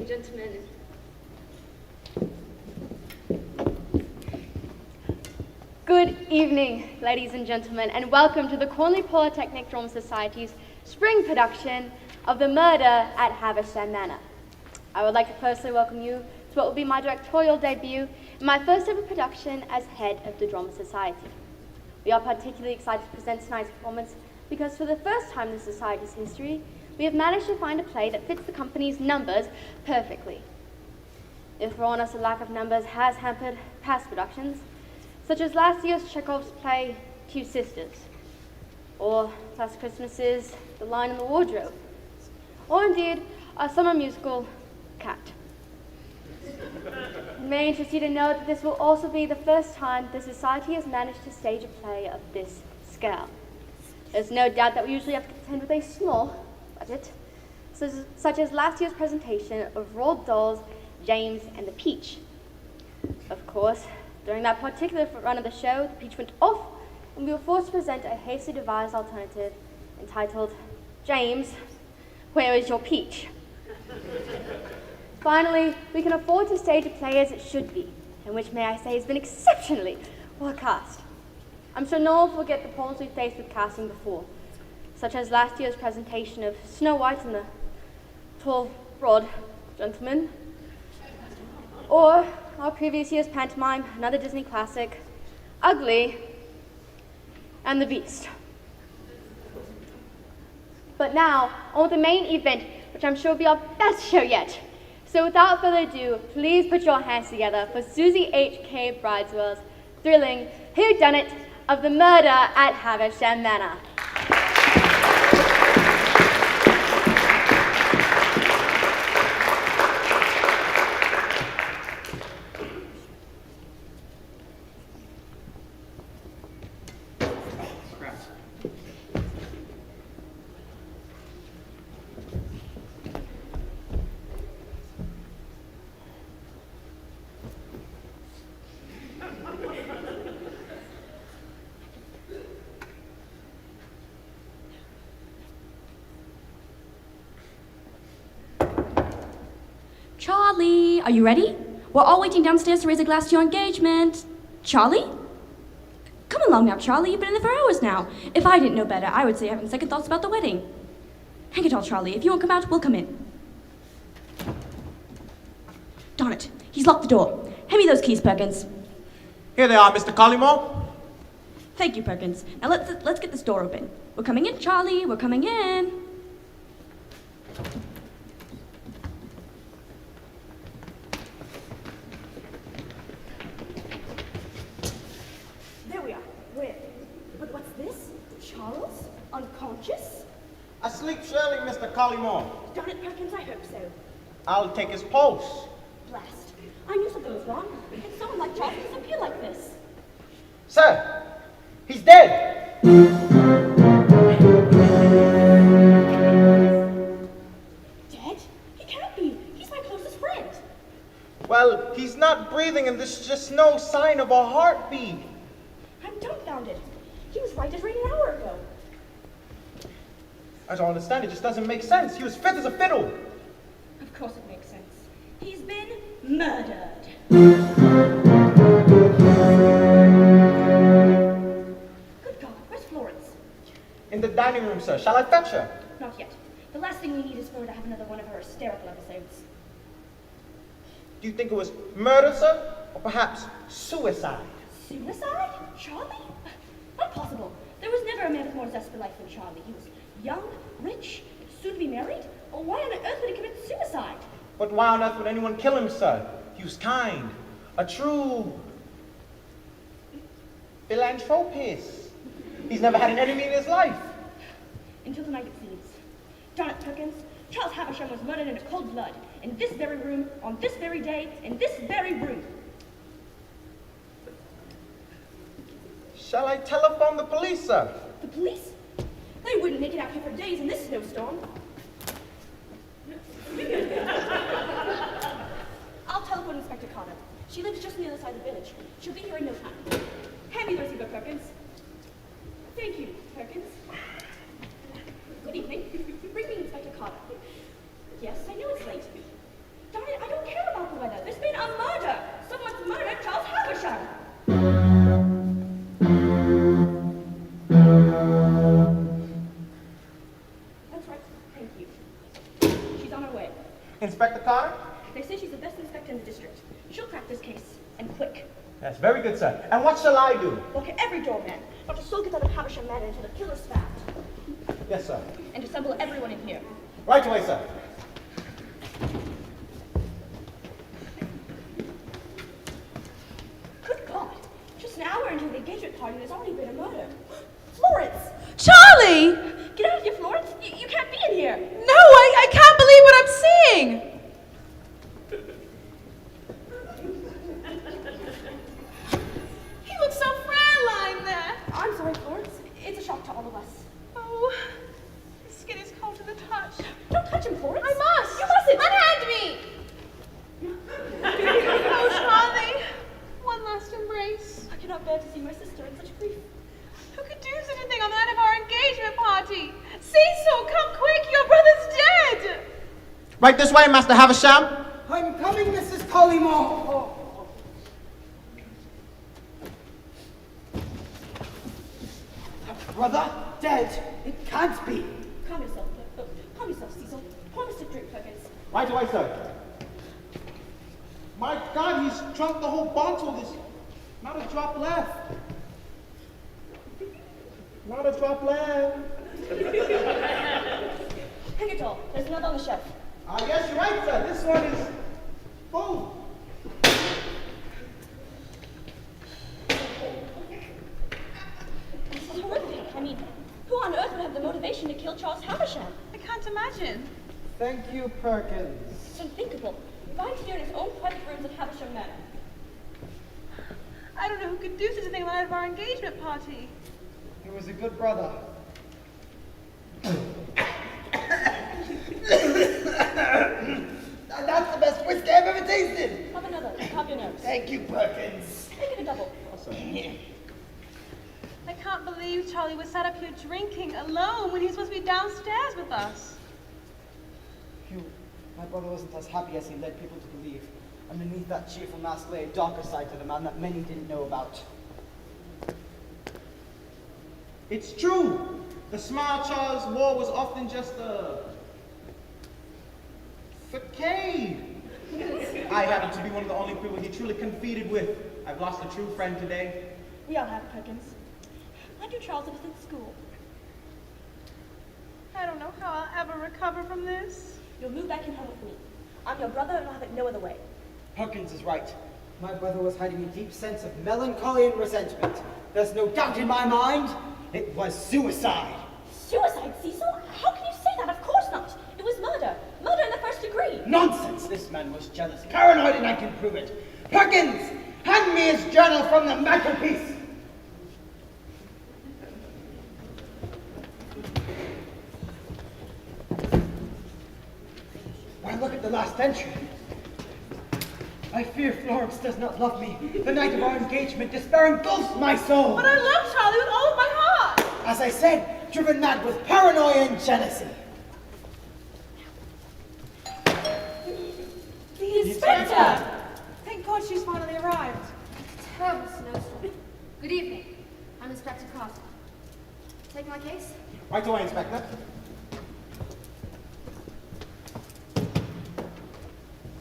and gentlemen. Good evening, ladies and gentlemen, and welcome to the Cornwall Polytechnic Drama Society's spring production of The Murder at Har-Ber Manor. I would like to personally welcome you to what will be my directorial debut and my first ever production as head of the Drama Society. We are particularly excited to present tonight's performance because for the first time in the Society's history, we have managed to find a play that fits the company's numbers perfectly. If for honest, a lack of numbers has hampered past productions, such as last year's Chekhov's play, Two Sisters, or last Christmas's The Lion in the Wardrobe, or indeed our summer musical, Cat. It may interest you to know that this will also be the first time the Society has managed to stage a play of this scale. There's no doubt that we usually have to contend with a small budget, such as last year's presentation of Roald Dahl's James and the Peach. Of course, during that particular run of the show, the peach went off, and we were forced to present a hastily devised alternative entitled, James, Where is Your Peach? Finally, we can afford to stage a play as it should be, and which, may I say, has been exceptionally well cast. I'm sure no one will forget the problems we faced with casting before, such as last year's presentation of Snow White and the Tall, Broad Gentleman, or our previous year's pantomime, another Disney classic, Ugly and the Beast. But now, on with the main event, which I'm sure will be our best show yet. So without further ado, please put your hands together for Susie H.K. Brideswell's thrilling whodunit of The Murder at Har-Ber Manor. Charlie, are you ready? We're all waiting downstairs to raise a glass to your engagement. Charlie? Come along now, Charlie. You've been in there for hours now. If I didn't know better, I would say having second thoughts about the wedding. Hang it all, Charlie. If you won't come out, we'll come in. Darn it. He's locked the door. Hand me those keys, Perkins. Here they are, Mr. Collymore. Thank you, Perkins. Now let's get this door open. We're coming in, Charlie. We're coming in. Unconscious? Asleep surely, Mr. Collymore. Darn it, Perkins, I hope so. I'll take his pulse. Blast. I knew something was wrong. It's someone like Charlie doesn't appear like this. Sir, he's dead. Dead? He can't be. He's my closest friend. Well, he's not breathing and there's just no sign of a heartbeat. I'm dumbfounded. He was right as rain an hour ago. I don't understand. It just doesn't make sense. He was fit as a fiddle. Of course it makes sense. He's been murdered. Good God, where's Florence? In the dining room, sir. Shall I fetch her? Not yet. The last thing we need is for her to have another one of her hysterical episodes. Do you think it was murder, sir? Or perhaps suicide? Suicide? Charlie? Not possible. There was never a man with more zest for life than Charlie. He was young, rich, soon to be married. Or why on earth would he commit suicide? But why on earth would anyone kill him, sir? He was kind. A true philanthropist. He's never had an enemy in his life. Until tonight, it seems. Darn it, Perkins. Charles Havisham was murdered in a cold blood. In this very room, on this very day, in this very room. Shall I telephone the police, sir? The police? They wouldn't make it out here for days in this snowstorm. I'll telephone Inspector Carter. She lives just on the other side of the village. She'll be here in no time. Hand me the receiver, Perkins. Thank you, Perkins. Good evening. Bring me Inspector Carter. Yes, I know it's late. Darn Very good, sir. And what shall I do? Look at every doorman. Not a soul gets out of Har-Ber Manor until the killer's found. Yes, sir. And to assemble everyone in here. Right away, sir. Good God. Just an hour into the engagement party, there's already been a murder. Florence! Charlie! Get out of here, Florence! You can't be in here! No, I can't believe what I'm seeing! He looks so frail lying there. I'm sorry, Florence. It's a shock to all of us. Oh, his skin is cold to the touch. Don't touch him, Florence. I must! You mustn't! Unhand me! Oh, Charlie, one last embrace. I cannot bear to see my sister in such grief. Who could do such a thing on the night of our engagement party? Cecil, come quick, your brother's dead! Right this way, Master Havisham. I'm coming, Mrs. Collymore. Brother, dead? It can't be. Calm yourself. Calm yourself, Cecil. Pour us a drink, Perkins. Right away, sir. My God, he's drunk the whole bottle. There's not a drop left. Not a drop left. Hang it all. There's another on the shelf. Yes, you're right, sir. This one is full. This is horrific. I mean, who on earth would have the motivation to kill Charles Havisham? I can't imagine. Thank you, Perkins. It's unthinkable. Right here in his own private rooms at Havisham Manor. I don't know who could do such a thing on the night of our engagement party. He was a good brother. That's the best whiskey I've ever tasted. Have another. Pop your nose. Thank you, Perkins. Make it a double. I can't believe Charlie was sat up here drinking alone when he was supposed to be downstairs with us. Hugh, my brother wasn't as happy as he led people to believe. Underneath that cheerful mask lay a darker side to the man that many didn't know about. It's true. The smile Charles wore was often just a facade. I happen to be one of the only people he truly confided with. I've lost a true friend today. We all have, Perkins. I do Charles was at school. I don't know how I'll ever recover from this. You'll move back in home with me. I'm your brother and I'll have it no other way. Perkins is right. My brother was hiding a deep sense of melancholy and resentment. There's no doubt in my mind, it was suicide. Suicide, Cecil? How can you say that? Of course not. It was murder. Murder in the first degree. Nonsense! This man was jealous, paranoid, and I can prove it. Perkins, hand me his journal from the mantelpiece. Why, look at the last entry. I fear Florence does not love me. The night of our engagement, despair engulfs my soul. But I love Charlie with all of my heart. As I said, driven mad with paranoia and jealousy. The inspector! Thank God she's finally arrived. Terrible snowstorm. Good evening. I'm Inspector Carter. Take my case? Right away, Inspector.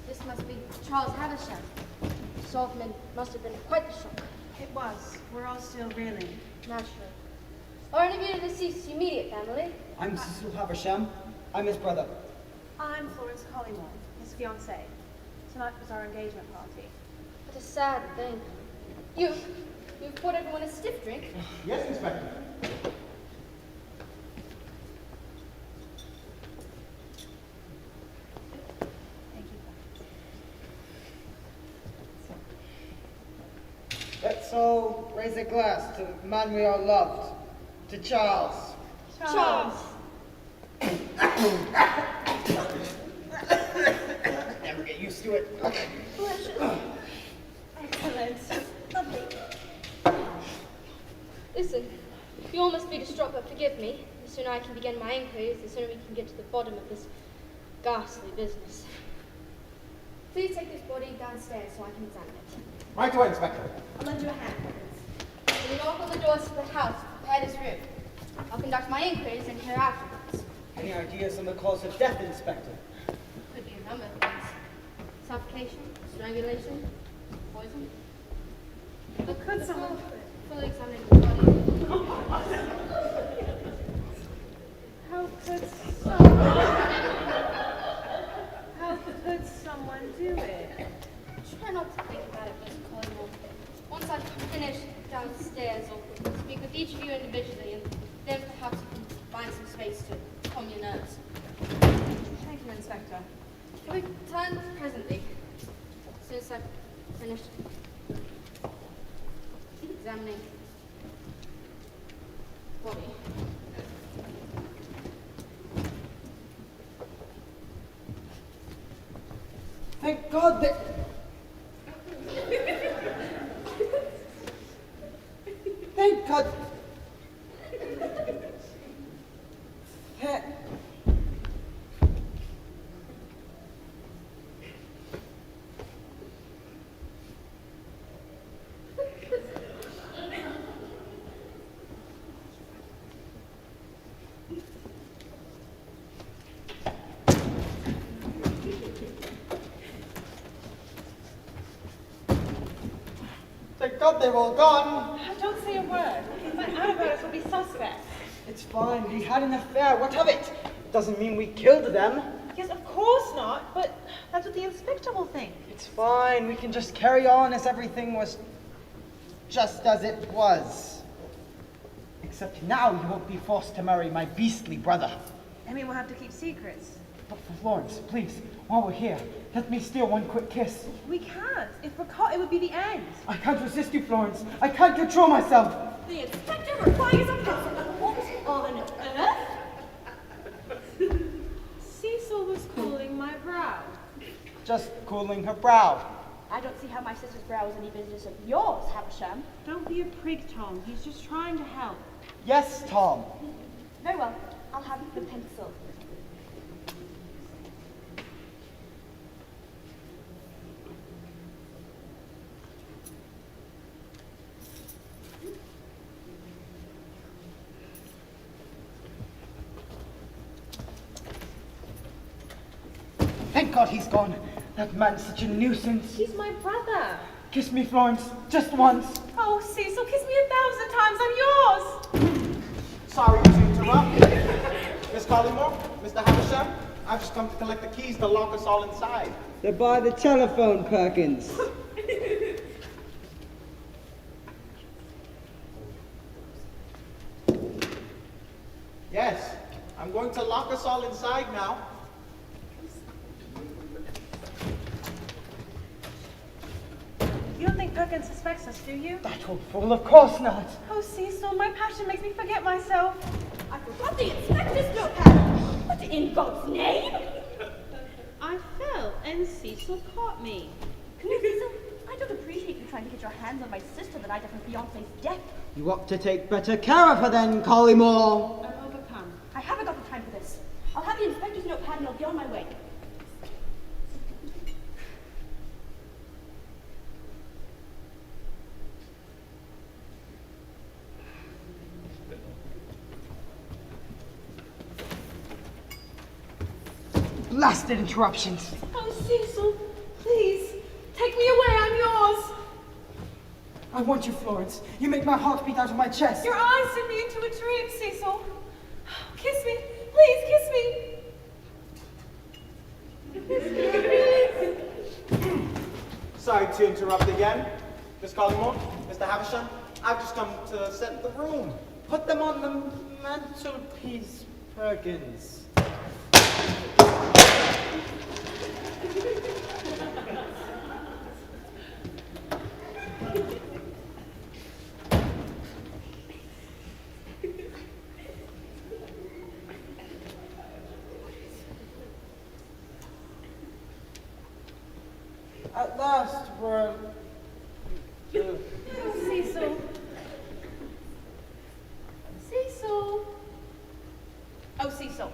This must be Charles Havisham. Saltman must have been quite the shock. It was. We're all still reeling. Naturally. Are any of you the deceased's immediate family? I'm Cecil Havisham. I'm his brother. I'm Florence Collymore, his fiancée. Tonight was our engagement party. What a sad thing. You've poured everyone a stiff drink. Yes, Inspector. Thank you. Let's all raise a glass to the man we all loved. To Charles. Charles. Never get used to it. Excellent. Lovely. Listen, you all must be distraught, but forgive me. The sooner I can begin my inquiries, the sooner we can get to the bottom of this ghastly business. Please take this body downstairs so I can examine it. Right away, Inspector. I'll lend you a hand. When you knock on the doors of the house, prepare this room. I'll conduct my inquiries and hear afterwards. Any ideas on the cause of death, Inspector? Could be a number of things. Suffocation, strangulation, poison. But could someone fully examine his body? How could someone do it? Try not to think about it, Miss Collymore. Once I've finished downstairs, I'll speak with each of you individually, and then perhaps you can find some space to calm your nerves. Thank you, Inspector. Can we return presently? As soon as I've finished examining the body. Thank God that... Thank God... Thank God they're all gone. Don't say a word. If you find out about us, we'll be suspects. It's fine. We had an affair. What of it? Doesn't mean we killed them. Yes, of course not, but that's what the inspector will think. It's fine. We can just carry on as everything was just as it was. Except now you won't be forced to marry my beastly brother. I mean, we'll have to keep secrets. But for Florence, please, while we're here, let me steal one quick kiss. We can't. If we're caught, it would be the end. I can't resist you, Florence. I can't control myself. The inspector requires a pencil. What on earth? Cecil was cooling my brow. Just cooling her brow. I don't see how my sister's brow is any business of yours, Havisham. Don't be a prig, Tom. He's just trying to help. Yes, Tom. Very well. I'll have the pencil. Thank God he's gone. That man's such a nuisance. He's my brother. Kiss me, Florence, just once. Oh, Cecil, kiss me 1,000 times. I'm yours. Sorry to interrupt. Miss Collymore, Mr. Havisham, I've just come to collect the keys to lock us all inside. They're by the telephone, Perkins. Yes, I'm going to lock us all inside now. You don't think Perkins suspects us, do you? That old fool, of course not. Oh, Cecil, my passion makes me forget myself. I forgot the inspector's notepad. What in God's name? I fell, and Cecil caught me. Cecil, I don't appreciate you trying to get your hands on my sister the night of her fiancé's death. You ought to take better care of her then, Collymore. I'm overcome. I haven't got the time for this. I'll have the inspector's notepad and I'll be on my way. Blasted interruptions. Oh, Cecil, please, take me away. I'm yours. I want you, Florence. You make my heart beat out of my chest. Your eyes send me into a dream, Cecil. Kiss me. Please, kiss me. Sorry to interrupt again. Miss Collymore, Mr. Havisham, I've just come to set the room. Put them on the mantelpiece, Perkins. At last, we're... Oh, Cecil. Cecil. Oh, Cecil.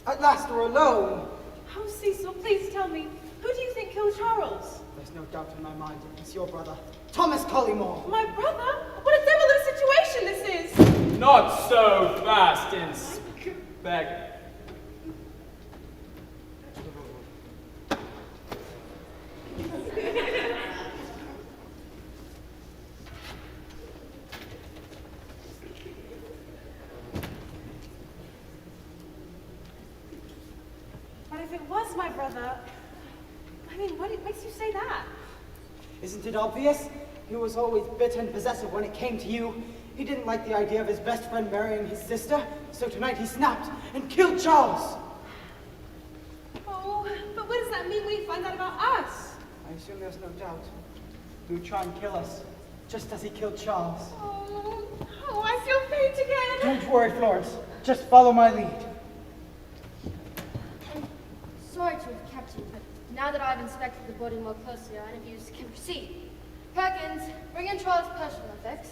At last, we're alone. Oh, Cecil, please tell me, who do you think killed Charles? There's no doubt in my mind it's your brother, Thomas Collymore. My brother? What a devilish situation this is! Not so fast, Inspector. was my brother. I mean, what makes you say that? Isn't it obvious? He was always bitter and possessive when it came to you. He didn't like the idea of his best friend marrying his sister, so tonight he snapped and killed Charles. Oh, but what does that mean when he finds out about us? I assume there's no doubt. He would try and kill us, just as he killed Charles. Oh, I feel faint again. Don't worry, Florence. Just follow my lead. I'm sorry to have kept you, but now that I've inspected the body more closely, our interviews can proceed. Perkins, bring in Charles' personal effects.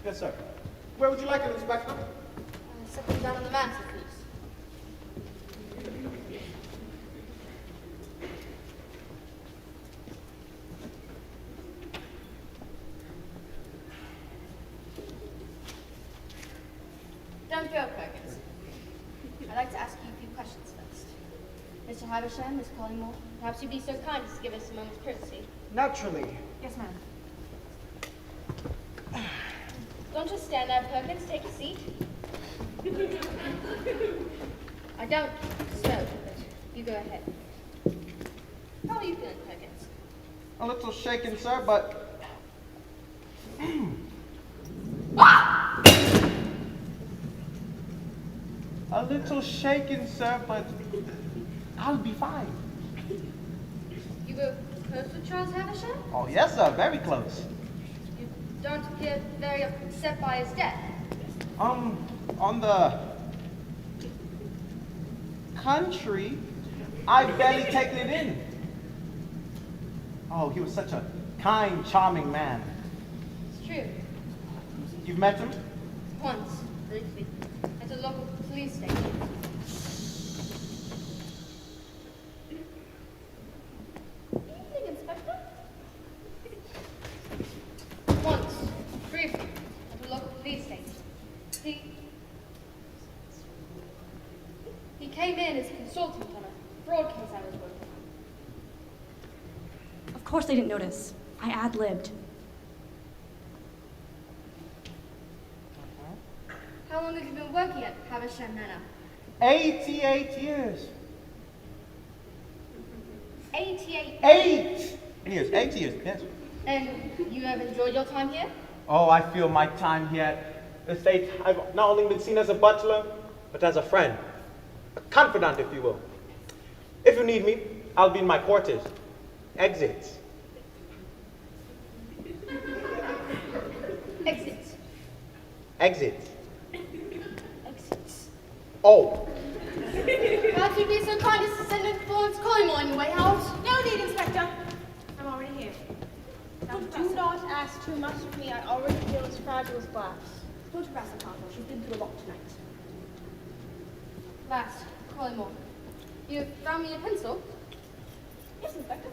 Yes, sir. Where would you like it, Inspector? Set them down on the mantel, please. Don't go, Perkins. I'd like to ask you a few questions first. Mr. Havisham, Miss Collymore, perhaps you'd be so kind as to give us a moment's courtesy. Naturally. Yes, ma'am. Don't just stand there, Perkins. Take a seat. I don't so, but you go ahead. How are you feeling, Perkins? A little shaken, sir, but... A little shaken, sir, but I'll be fine. You were close with Charles Havisham? Oh, yes, sir, very close. You don't appear very upset by his death. On the country, I've barely taken it in. Oh, he was such a kind, charming man. It's true. You've met him? Once, briefly, at a local police station. Evening, Inspector. Once, briefly, at a local police station. He came in as a consultant on a fraud case I was working on. Of course they didn't notice. I ad-libbed. How long have you been working at Havisham Manor? 88 years. 88. 8 years, 8 years, yes. And you have enjoyed your time here? Oh, I feel my time here at the estate. I've not only been seen as a butler, but as a friend. A confidant, if you will. If you need me, I'll be in my quarters. Exits. Exits. Exits. Exits. Oh. Perhaps you'd be so kind as to send in Florence Collymore on your way out. No need, Inspector. I'm already here. Now, do not ask too much of me. I already feel as fragile as glass. Don't harass her, Cardinal. She's been through a lot tonight. Last, Collymore. You found me a pencil? Yes, Inspector.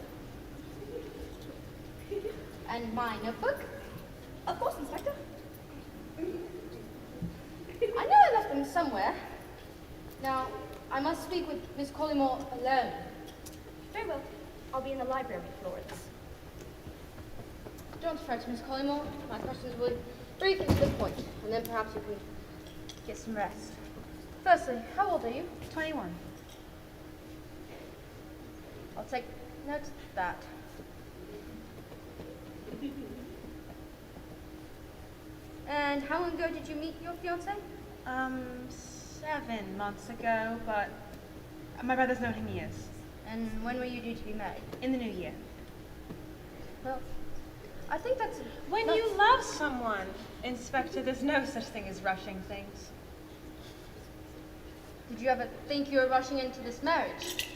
And my notebook? Of course, Inspector. I know I left them somewhere. Now, I must speak with Miss Collymore alone. Very well. I'll be in the library, Florence. Don't fret, Miss Collymore. My questions will brief and to the point, and then perhaps you can get some rest. Firstly, how old are you? 21. I'll take note of that. And how long ago did you meet your fiancé? 7 months ago, but my brother's known him years. And when were you due to be married? In the new year. Well, I think that's... When not- you love someone, Inspector, there's no such thing as rushing things. Did you ever think you were rushing into this marriage?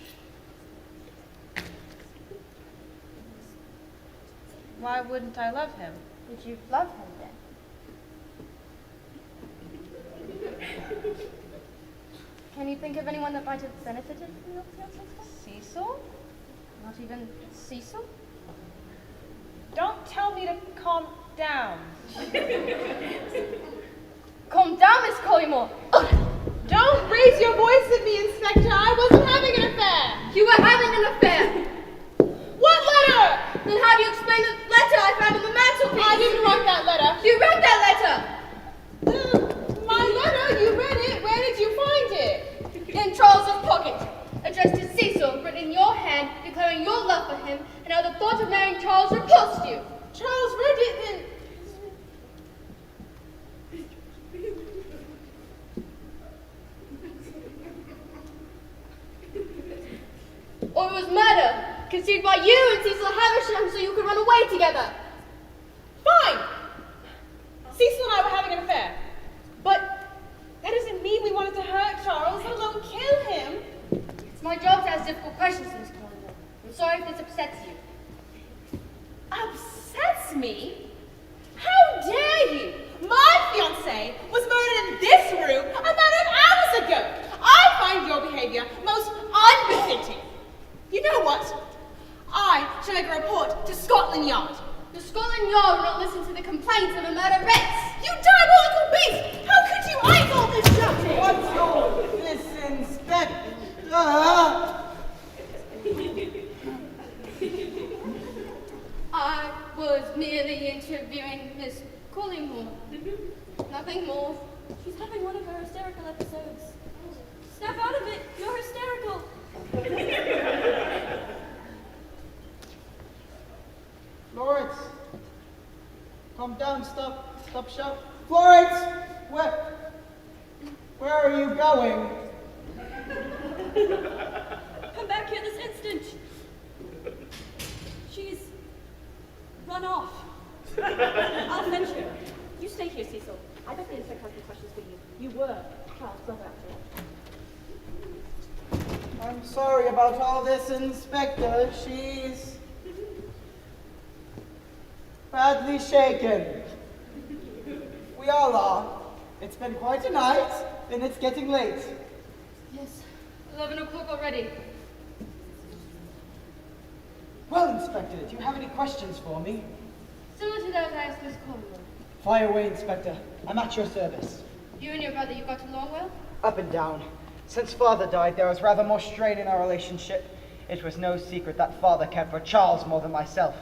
Why wouldn't I love him? Did you love him then? Can you think of anyone that might have benefited from your fiancé's? Cecil? Not even Cecil? Don't tell me to calm down. Calm down, Miss Collymore! Don't raise your voice at me, Inspector. I wasn't having an affair. You were having an affair! What letter? Then how do you explain the letter I found on the mantelpiece? I didn't write that letter. You read that letter! My letter? You read it? Where did you find it? In Charles's pocket, addressed to Cecil. knowing your love for him and how the thought of marrying Charles repulsed you. Charles read it then. Or it was murder, conceived by you and Cecil Havisham so you could run away together. Fine. Cecil and I were having an affair. But that doesn't mean we wanted to hurt Charles, let alone kill him. It's my job to ask difficult questions, Miss Cornwall. I'm sorry if this upsets you. Upsets me? How dare you? My fiancé was murdered in this room a matter of hours ago. I find your behavior most unbefitting. You know what? I shall make a report to Scotland Yard. The Scotland Yard will not listen to the complaints of a murder wretch. You diabolical beast! How could you idle this shouting? What's all this, Inspector? I was merely interviewing Miss Collingwood. Nothing more. She's having one of her hysterical episodes. Snap out of it! You're hysterical! Florence! Calm down, stop shouting. Florence! Where are you going? Come back here this instant! She's run off. I'll fetch her. You stay here, Cecil. I bet the insect has some questions for you. You were Charles' brother after all. I'm sorry about all this, Inspector. She's badly shaken. We all are. It's been quite a night, and it's getting late. Yes, 11 o'clock already. Well, Inspector, do you have any questions for me? Similar to those I asked Miss Collingwood. Fire away, Inspector. I'm at your service. You and your brother, you got along well? Up and down. Since Father died, there was rather more strain in our relationship. It was no secret that Father cared for Charles more than myself.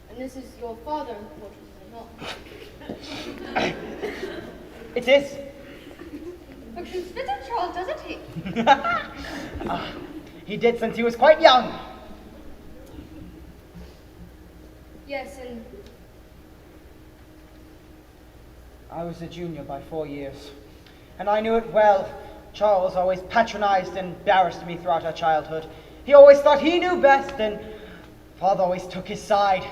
And this is your father, unfortunately, not. It is. But you spit at Charles, doesn't he? He did since he was quite young. Yes, and I was a junior by 4 years, and I knew it well. Charles always patronized and embarrassed me throughout our childhood. He always thought he knew best, and Father always took his side.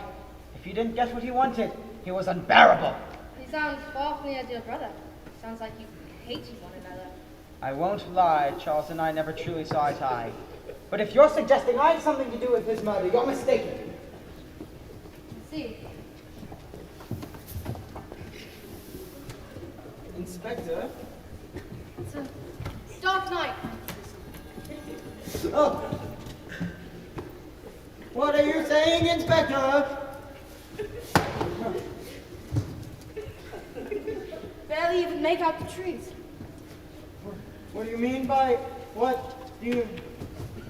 If he didn't get what he wanted, he was unbearable. he sounds far from the ideal brother. Sounds like you hated one another. I won't lie, Charles and I never truly saw eye to eye. But if you're suggesting I had something to do with his murder, you're mistaken. I see. Inspector? It's a dark night. Oh. What are you saying, Inspector? Barely even make out the trees. What do you mean by what you...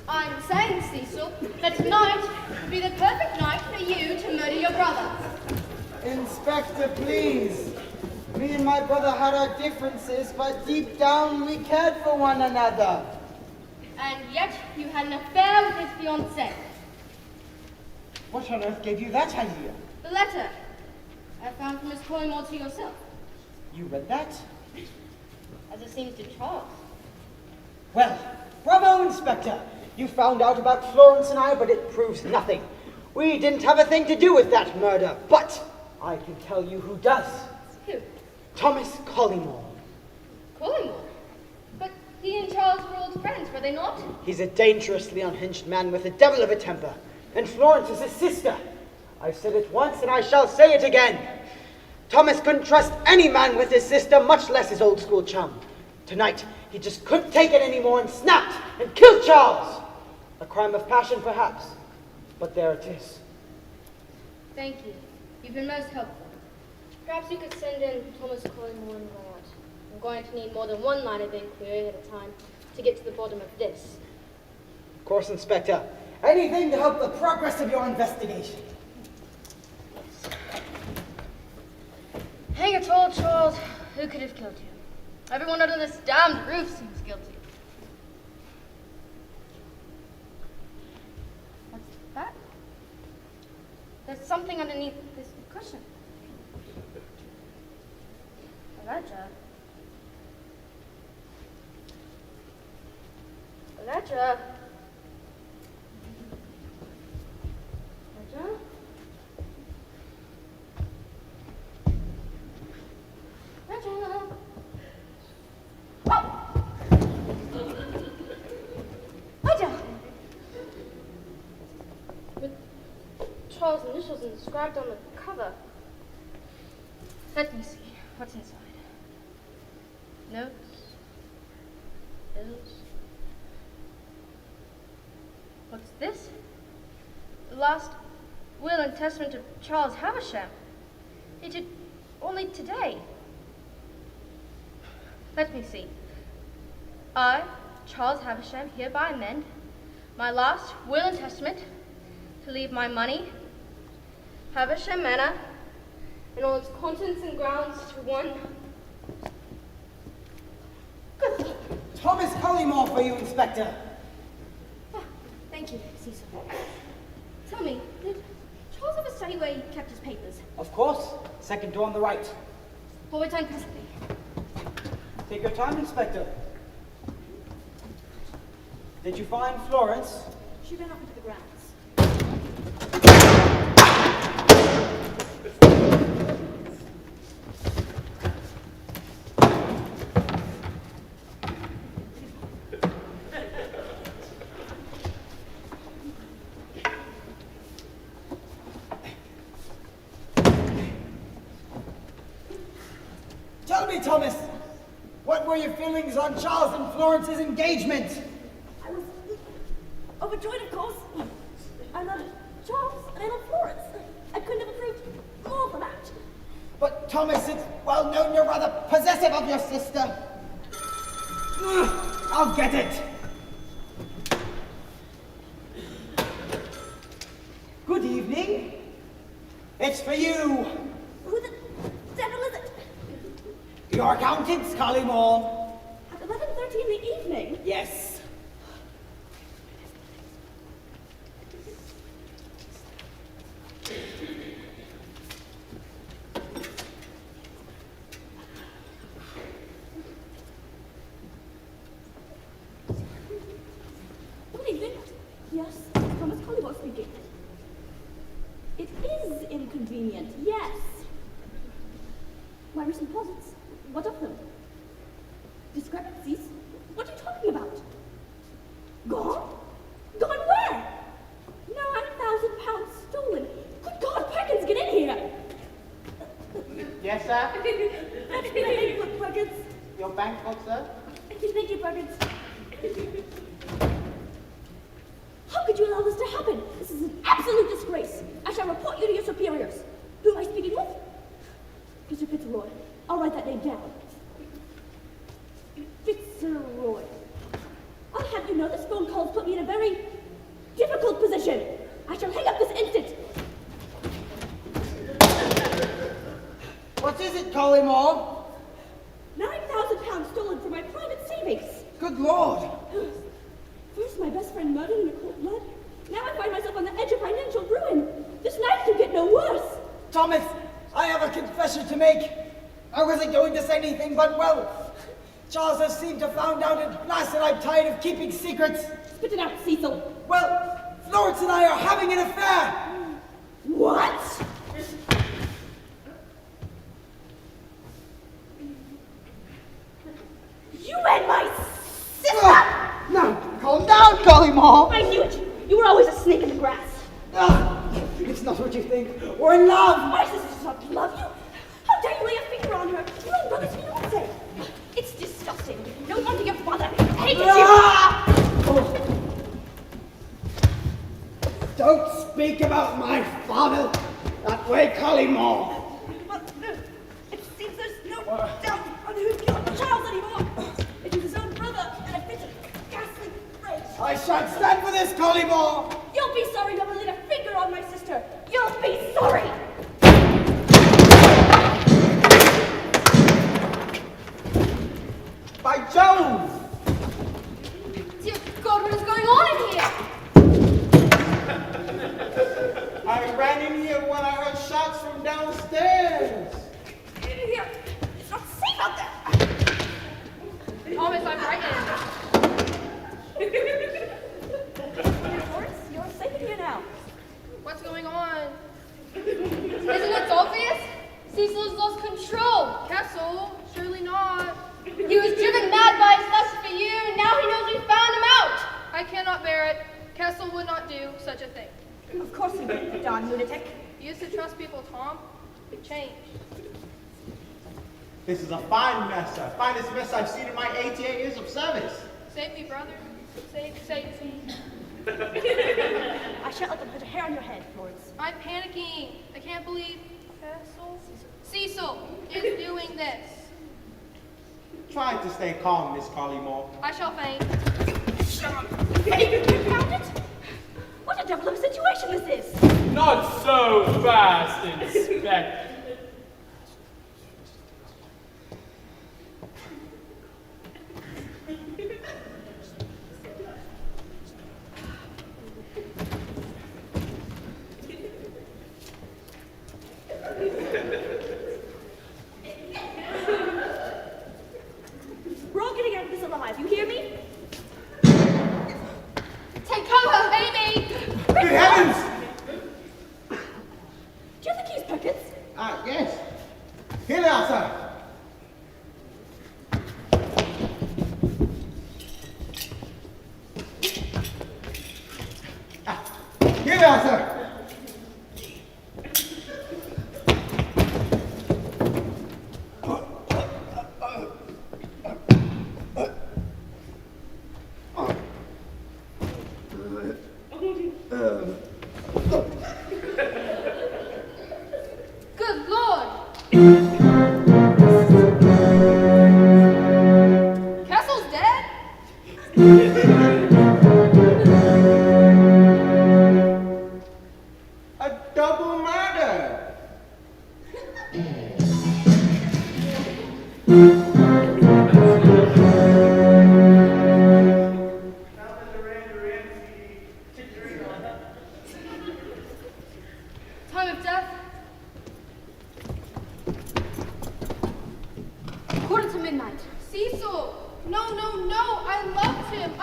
I'm saying, Cecil, that tonight would be the perfect night for you to murder your brother. Inspector, please. Me and my brother had our differences, but deep down we cared for one another. And yet you had an affair with his fiancée. What on earth gave you that idea? The letter I found from Miss Collingwood to yourself, You read that? as it seems to Charles. Well, bravo, Inspector. You found out about Florence and I, but it proves nothing. We didn't have a thing to do with that murder, but I can tell you who does. Who? Thomas Collingwood. Collingwood? But he and Charles were old friends, were they not? He's a dangerously unhinged man with a devil of a temper, and Florence is his sister. I've said it once, and I shall say it again. Thomas couldn't trust any man with his sister, much less his old school chum. Tonight, he just couldn't take it anymore and snapped and killed Charles. A crime of passion, perhaps, but there it is. Thank you. You've been most helpful. Perhaps you could send in Thomas Collingwood and Lord. I'm going to need more than one line of inquiry at a time to get to the bottom of this. Of course, Inspector. Anything to help the progress of your investigation. Hang it all, Charles. Who could have killed you? Everyone under this damned roof seems guilty. Ledger. Ledger. Ledger. Ledger. Ledger. With Charles' initials inscribed on the cover. Let me see. What's inside? Notes. Bills. What's this? The last will and testament of Charles Havisham. Dated only today. Let me see. I, Charles Havisham, hereby amend my last will and testament to leave my money, Havisham Manor, and all its contents and grounds to one. Good. Thomas Cullymore for you, Inspector. Ah, thank you, Cecil. Tell me, did Charles ever study where he kept his papers? Of course. Second door on the right. We'll return presently. Take your time, Inspector. Did you find Florence? She ran off into the grounds. Tell me, Thomas, what were your feelings on Charles and Florence's engagement? I was overjoyed, of course. I love Charles and I love Florence. I couldn't have approved more of the match. But Thomas, it's well known you're rather possessive of your sister. I'll get it. Good evening. It's for you. Who the devil is it? Your accountants, Cullymore. At 11:30 in the evening? Yes. Good evening. Yes, Thomas Cullymore speaking. It is inconvenient, yes. My recent deposits, what of them? Discrepancies? What are you talking about? Gone? Gone where? £9,000 stolen. Good God, Perkins, get in here! Yes, sir. Thank you, Perkins. Your bank book, sir. Thank you, Perkins. How could you allow this to happen? This is an absolute disgrace. I shall report you to your superiors. Who am I speaking with? Mr. Fitzroy. I'll write that name down. Fitzroy. I'll have you know this phone call's put me in a very difficult position. I shall hang up this instant. What is it, Cullymore? £9,000 stolen from my private savings. Good Lord. First, my best friend murdered in a cold blood. Now I find myself on the edge of financial ruin. This night could get no worse. Thomas, I have a confession to make. I wasn't going to say anything, but, well, Charles has seemed to have found out at last that I'm tired of keeping secrets. Spit it out, Cecil. Well, Florence and I are having an affair. What? You and my sister! Now, calm down, Cullymore. I knew it. You were always a snake in the grass. It's not what you think. We're in love. My sister does not love you. How dare you lay a finger on her? Your own brother's fiancé. It's disgusting. No wonder your father hates you. Don't speak about my father that way, Cullymore. But it seems there's no doubt on who killed Charles anymore. It was his own brother and a fit of ghastly rage. I shan't stand for this, Cullymore. You'll be sorry you ever laid a finger on my sister. You'll be sorry. By Jove! Dear God, what is going on in here? I ran in here when I heard shots from downstairs. Get in here. It's not safe out He was driven mad by his lust for you, and now he knows we found him out. I cannot bear it. Kessel would not do such a thing. Of course he did, you darn lunatic. You used to trust people, Tom. It changed. This is a fine mess, sir. Finest mess I've seen in my 88 years of service. Save me, brother. Save me. I shan't let them put a hair on your head, Florence. I'm panicking. I can't believe Cecil is doing this. Try to stay calm, Miss Collymore. I shall faint. Found it? What a devil of a situation this is! Not so fast, Inspector. We're all getting out of this alive, you hear me? Take cover, baby! Good heavens! Do you have the keys, Perkins? Yes. Here they are, sir. Here they are, sir. Good Lord! Kessel's dead? A double murder. Time of death? Quarter to midnight. Cecil! No!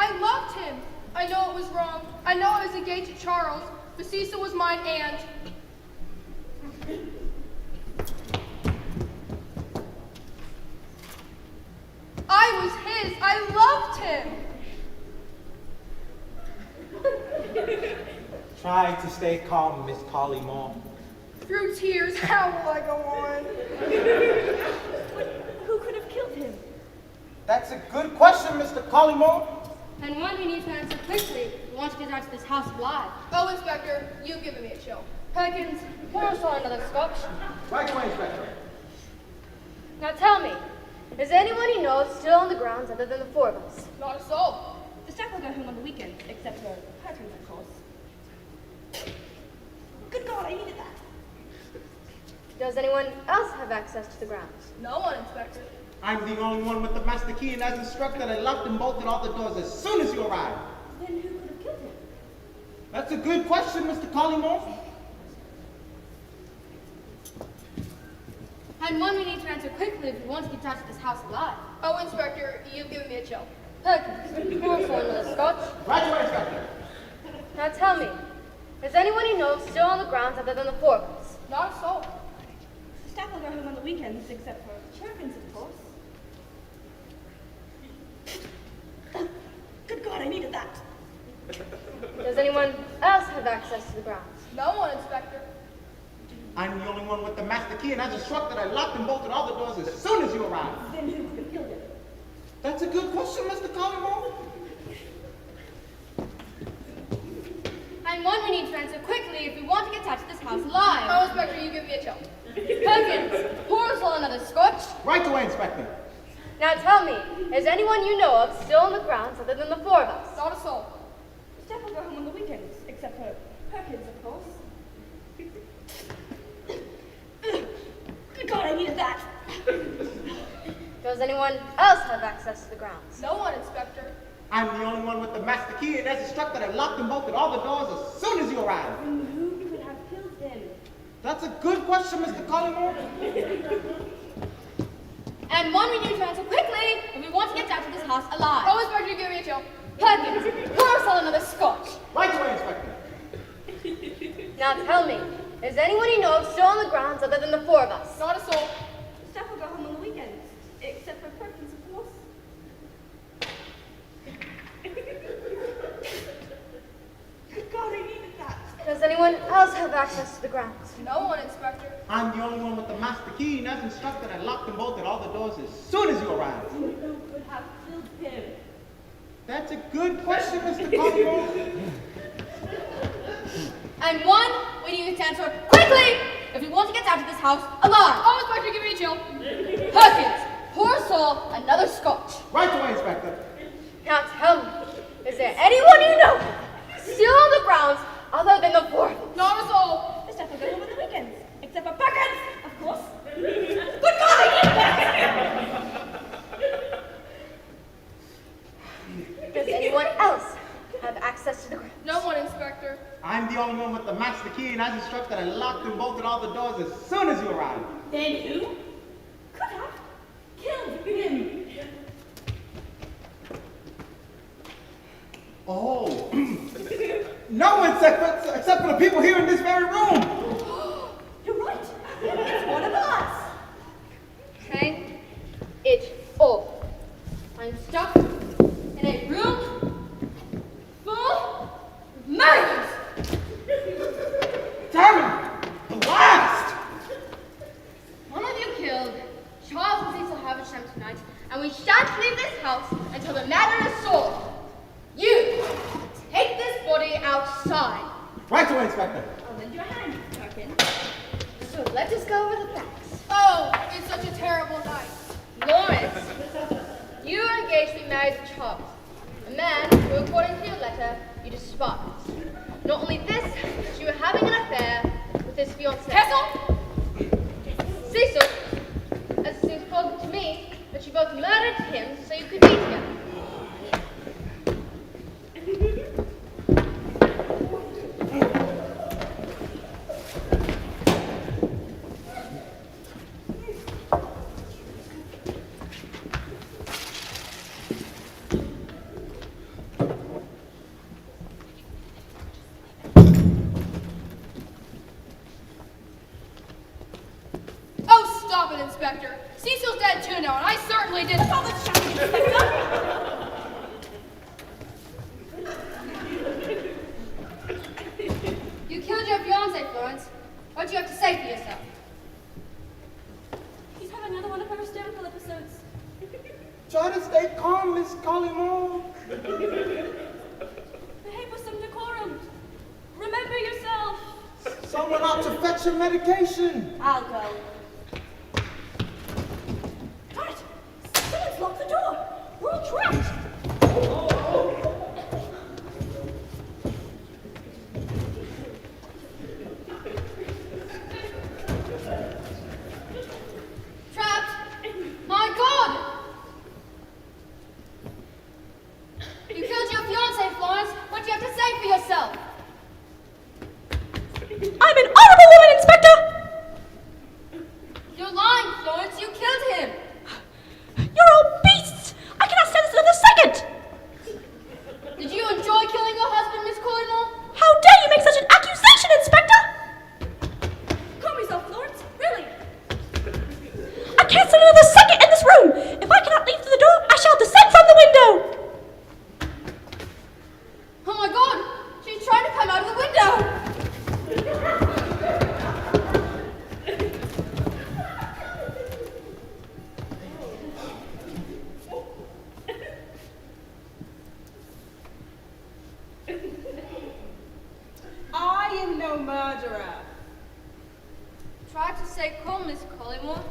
I loved him! I know it was wrong. I know I was engaged to Charles, but Cecil was mine and... I was his! I loved him! Try to stay calm, Miss Collymore. Through tears, how will I go on? Who could have killed him? That's a good question, Mr. Collymore. And one we need to answer quickly if we want to get out of this house alive. Oh, Inspector, you've given me a chill. Perkins, pour us all another scotch. Right away, Inspector. Now tell me, is anyone you know still on the grounds other than the four of us? Not a soul. The staff will go home on the weekend, except for Perkins, of course. Good God, I needed that. Does anyone else have access to the grounds? No one, Inspector. I'm the only one with the master key, and as instructed, I locked and bolted all the doors as soon as you arrived. Then who could have killed him? That's a good question, Mr. Collymore. And one we need to answer quickly if we want to get out of this house alive. Oh, Inspector, you've given me a chill. Perkins, pour us all another scotch. Right away, Inspector. Now tell me, is anyone you know still on the grounds other than the four of us? Not a soul. The staff will go home on the weekends, except for Perkins, of course. Good God, I needed that. Does anyone else have access to the grounds? No one, Inspector. I'm the only one with the master key, and as instructed, I locked and bolted all the doors as soon as you arrived. Then who could have killed him? That's a good question, Mr. Collymore. And one we need to answer quickly if we want to get out of this house alive. Oh, Inspector, you give me a chill. Perkins, pour us all another scotch. Right away, Inspector. Now tell me, is anyone you know of still on the grounds other than the four of us? Not a soul. The staff will go home on the weekends, except for Perkins, of course. Good God, I needed that. Does anyone else have access to the grounds? No one, Inspector. I'm the only one with the master key, and as instructed, I locked and bolted all the doors as soon as you arrived. Then who could have killed him? That's a good question, Mr. Collymore. And one we need to answer quickly if we want to get out of this house alive. Oh, Inspector, you give me a chill. Perkins, pour us all another scotch. Right away, Inspector. Now tell me, is anyone you know of still on the grounds other than the four of us? Not a soul. The staff will go home on the weekends, except for Perkins, of course. access to the grounds? No one, Inspector. I'm the only one with the master key, and as instructed, I locked and bolted all the doors as soon as you arrived. Who could have killed him? That's a good question, Mr. Collymore. And one, we need you to answer quickly if you want to get out of this house alive. Oh, Inspector, give me a chill. Perkins, pour us all another scotch. Right away, Inspector. Now tell me, is there anyone you know still on the grounds other than the fourth? Not us all. The stuff will go over the weekends. Except for Perkins, of course. Good golly! Does anyone else have access to the grounds? No one, Inspector. I'm the only one with the master key, and as instructed, I locked and bolted all the doors as soon as you arrived. Then who could have killed him? Oh. No one except for the people here in this very room. You're right. It's one of us. Hang it all. I'm stuck in a room full of murders. Damn it! Blast! One of you killed Charles and Cecil Havisham tonight, and we shan't leave this house until the matter is solved. You take this body outside. Right away, Inspector. I'll lend you a hand, Perkins. So let us go over the facts. Oh, it's such a terrible night. Lawrence, you are engaged to be married to Charles, a man who, according to your letter, you despise. Not only this, but you are having an affair with his fiancée. Kessel? Cecil, as it seems plausible to me, that you both murdered him so you could be together. Oh, stop it, Inspector. Cecil's dead too now, and I certainly didn't. All the shouting, Inspector! You killed your fiancée, Florence. What do you have to say for yourself? He's having another one of her hysterical episodes. Try to stay calm, Miss Collymore. Behave with some decorum. Remember yourself. Someone ought to fetch your medication. I'll go. Got it! Someone's locked the door! We're all trapped! Trapped? My God! You killed your fiancée, Florence. What do you have to say for yourself? I'm an honorable woman, Inspector! You're lying, Florence. You killed him. You're all beasts! I cannot stand this another second! Did you enjoy killing your husband, Miss Collymore? How dare you make such an accusation, Inspector? Calm yourself, Florence. Really? I can't stand another second in this room! If I cannot leave through the door, I shall descend from the window! Oh my God! She's trying to come out of the window! I am no murderer. Try to stay calm, Miss Collymore.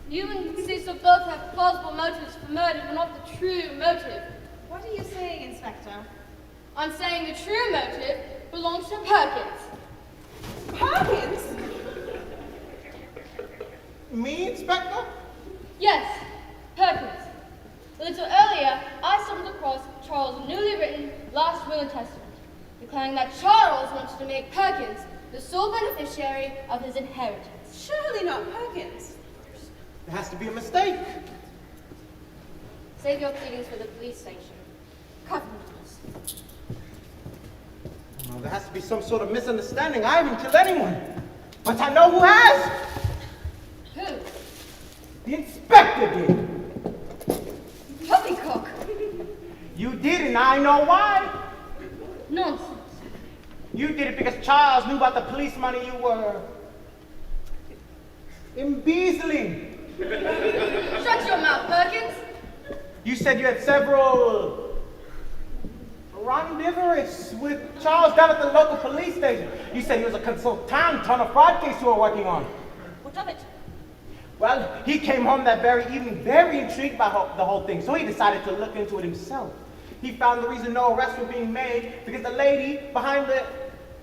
You and Cecil both have plausible motives for murder, but not the true motive. What are you saying, Inspector? I'm saying the true motive belongs to Perkins. Perkins? Me, Inspector? Yes, Perkins. A little earlier, I stumbled across Charles' newly written last will and testament, declaring that Charles wanted to make Perkins the sole beneficiary of his inheritance. Surely not Perkins. There has to be a mistake. Save your pleadings for the police station. Cover us. Oh, there has to be some sort of misunderstanding. I haven't killed anyone. But I know who has. Who? The inspector did. Poppycock. You did, and I know why. Nonsense. You did it because Charles knew about the police money you were embezzling. Shut your mouth, Perkins. You said you had several rendezvous with Charles down at the local police station. You said he was a consultant on a fraud case you were working on. What of it? Well, he came home that very evening very intrigued by the whole thing, so he decided to look into it himself. He found the reason no arrests were being made because the lady behind the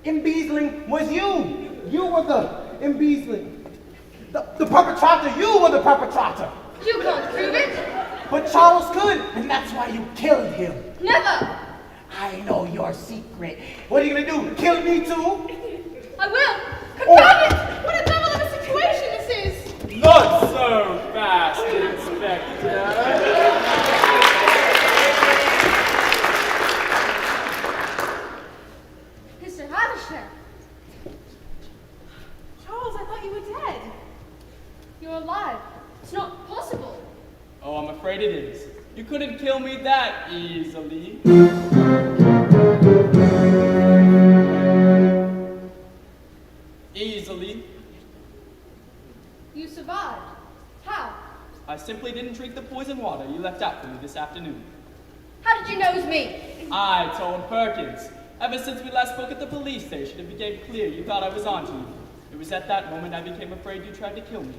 embezzling was you. You were the embezzling. The perpetrator, you were the perpetrator. You can't prove it. But Charles could, and that's why you killed him. Never. I know your secret. What are you gonna do? Kill me too? I will. Confound it! What a devil of a situation this is! Not so fast, Inspector. Mr. Havisher, Charles, I thought you were dead. you're alive. It's not possible. Oh, I'm afraid it is. You couldn't kill me that easily. Easily. You survived. How? I simply didn't drink the poison water you left out for me this afternoon. How did you know it was me? I told Perkins. Ever since we last spoke at the police station, it became clear you thought I was onto you. It was at that moment I became afraid you tried to kill me.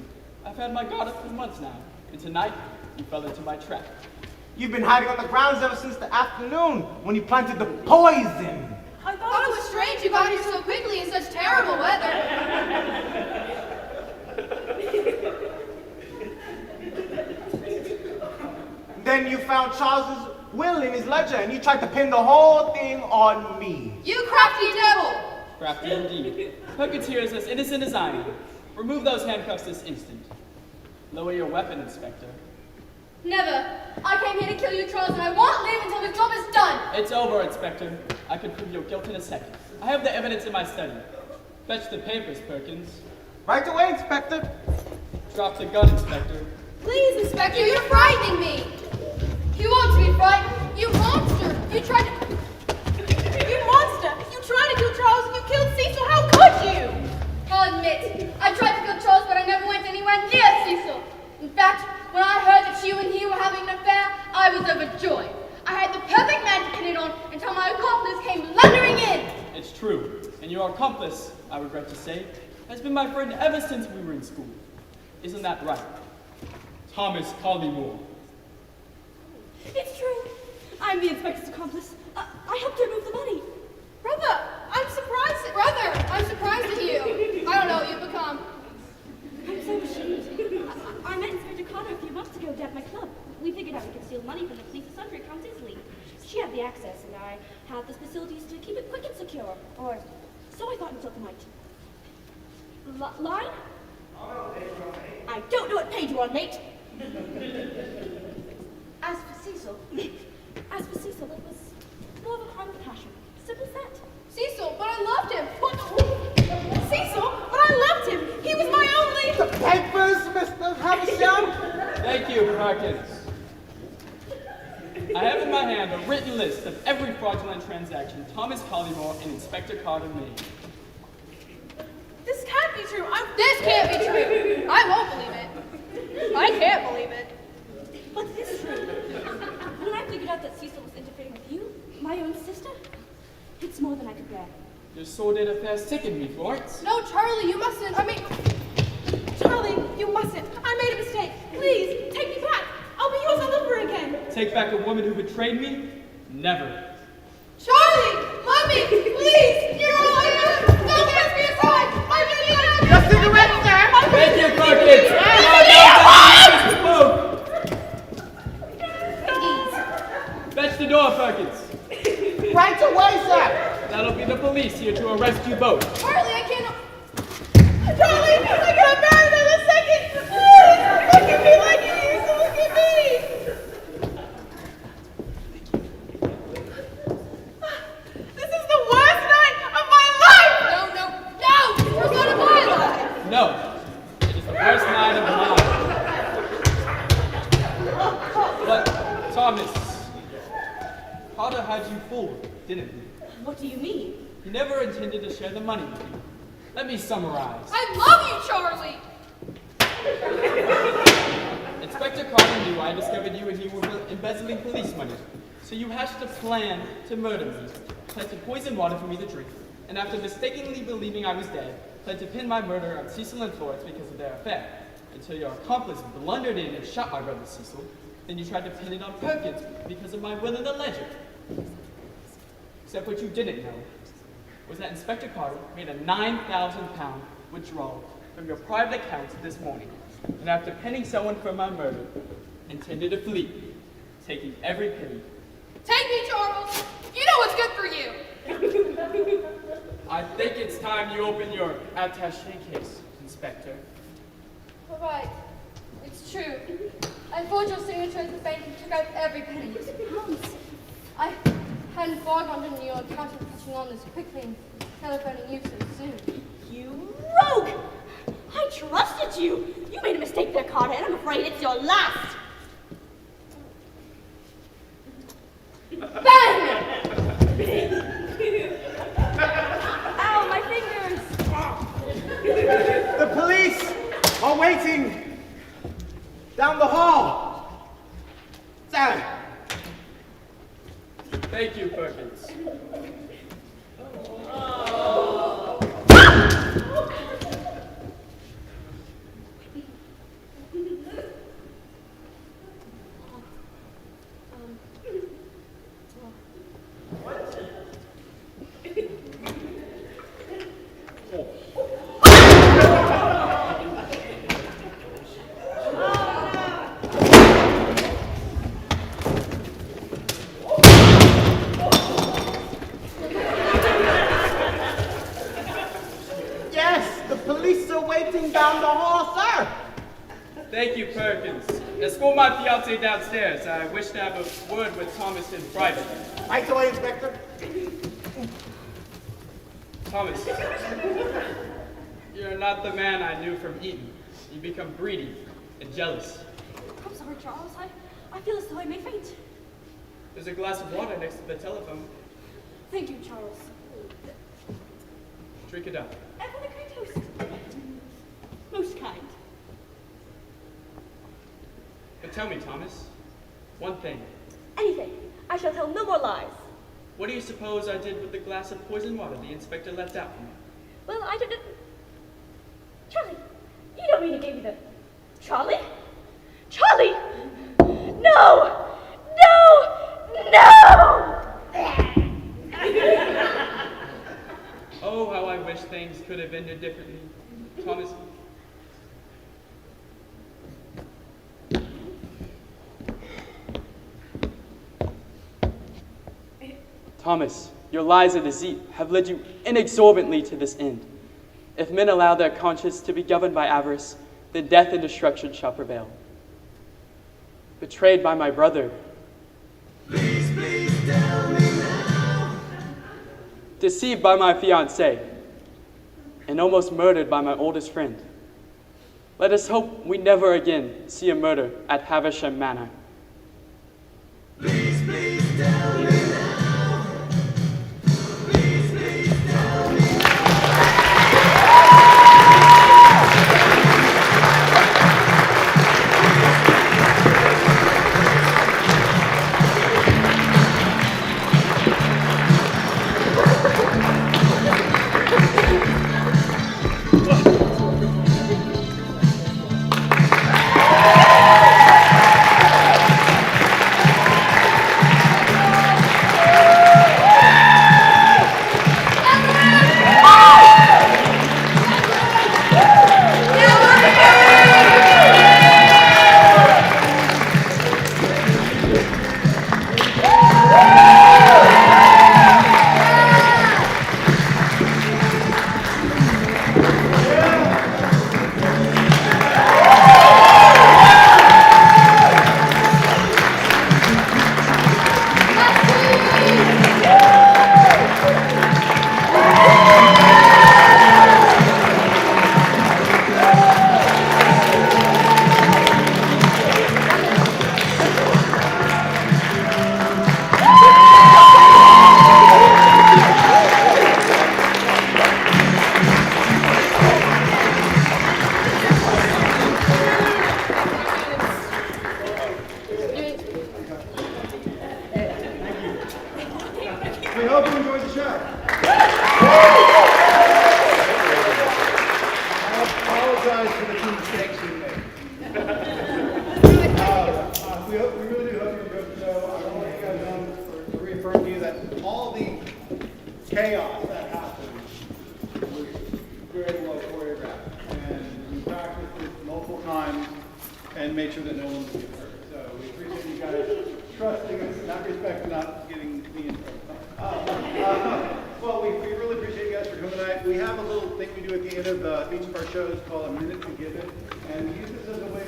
I've had my guard up for months now, and tonight, you fell into my trap. You've been hiding on the grounds ever since the afternoon when you planted the poison. I thought it was strange you got here so quickly in such terrible weather. Then you found Charles's will in his ledger and you tried to pin the whole thing on me. You crafty devil! Crafty indeed. Perkins here is as innocent as I am. Remove those handcuffs this instant. Lower your weapon, Inspector. Never. I came here to kill you, Charles, and I won't leave until the job is done. It's over, Inspector. I can prove your guilt in a second. I have the evidence in my study. Fetch the papers, Perkins. Right away, Inspector. Drop the gun, Inspector. Please, Inspector, you're frightening me! You ought to be frightened. You monster! You tried to... You monster! You tried to kill Charles and you killed Cecil! How could you? I'll admit, I tried to kill Charles, but I never went anywhere near Cecil. In fact, when I heard that you and he were having an affair, I was overjoyed. I had the perfect man to pin it on until my accomplice came blundering in. It's true. And your accomplice, I regret to say, has been my friend ever since we were in school. Isn't that right? Thomas Collymore. It's true. I'm the inspector's accomplice. I helped her move the money. Brother, I'm surprised at you. I don't know what you've become. I'm so ashamed. I met Inspector Carter a few months ago down at my club. We figured out we could steal money from the police's sundry accounts easily. She had the access, and I had the facilities to keep it quick and secure. Or so I thought until tonight. Line? I don't know what page you're on, mate. As for Cecil, it was more of a crime of passion. Simple as that. Cecil, but I loved him. Cecil? But I loved him! He was my only... The papers, Mr. Havisham. Thank you, Perkins. I have in my hand a written list of every fraudulent transaction Thomas Collymore and Inspector Carter made. This can't be true. This can't be true. I won't believe it. I can't believe it. But it is true. When I figured out that Cecil was interfering with you, my own sister, it's more than I could bear. Your sordid affair sickened me, Florence. No, Charlie, you mustn't. Charlie, you mustn't. I made a mistake. Please, take me back. I'll be yours all over again. Take back a woman who betrayed me? Never. Charlie, let me, please. You're all I have. Don't cast me aside. I really am. Your cigarette, sir. Thank you, Perkins! Fetch the door, Perkins. Right away, sir. That'll be the police here to arrest you both. Charlie, I can't. Charlie, I got married in a second. Please, look at me like you used to look at me. This is the worst night of my life. No. We're gonna die alive. No, it is the worst night of mine. But, Thomas, Carter had you fooled, didn't he? What do you mean? He never intended to share the money with you. Let me summarize. I love you, Charlie. Inspector Carter knew I discovered you and you were embezzling police money. So you hatched a plan to murder me, planted poison water for me to drink, and after mistakenly believing I was dead, planned to pin my murder on Cecil and Florence because of their affair. Until your accomplice blundered in and shot my brother Cecil, then you tried to pin it on Perkins because of my will in the ledger. Except what you didn't know was that Inspector Carter made a £9,000 withdrawal from your private account this morning, and after pinning someone for my murder, intended to flee, taking every penny. Take me, Charles. You know what's good for you. I think it's time you open your attaché case, Inspector. All right. It's true. I forged your signature at the bank and took out every penny. I hadn't foregone into your account and catching on this quickly and telephoning you so soon. You rogue! I trusted you! You made a mistake there, Carter, and I'm afraid it's your last! Bang! Ow, my fingers! The police are waiting down the hall. Sally. Thank you, Perkins. Down the hall, sir. Thank you, Perkins. Escort my fiancée downstairs. I wish to have a word with Thomas in private. Right away, Inspector. Thomas, you're not the man I knew from Eton. You become greedy and jealous. I'm sorry, Charles. I feel as though I may faint. There's a glass of water next to the telephone. Thank you, Charles. Drink it up. And for the kind host. Most kind. But tell me, Thomas, one thing. Anything. I shall tell no more lies. What do you suppose I did with the glass of poison water the inspector left out for me? Well, I don't know. Charlie, you don't mean he gave you the... Charlie? Charlie! No! No! No! Oh, how I wish things could have ended differently. Thomas... Thomas, your lies and deceit have led you inexorably to this end. If men allow their conscience to be governed by avarice, then death and destruction shall prevail. Betrayed by my brother. Please tell me now. Deceived by my fiancée. And almost murdered by my oldest friend. Let us hope we never again see a murder at Havisham Manor. Please tell me now. Please tell me now. and made sure that no one would get hurt. So we appreciate you guys trusting us, not respecting, not getting me in trouble. Well, we really appreciate you guys for coming tonight. We have a little thing we do at the end of each of our shows called A Minute to Give It, and we use this as a way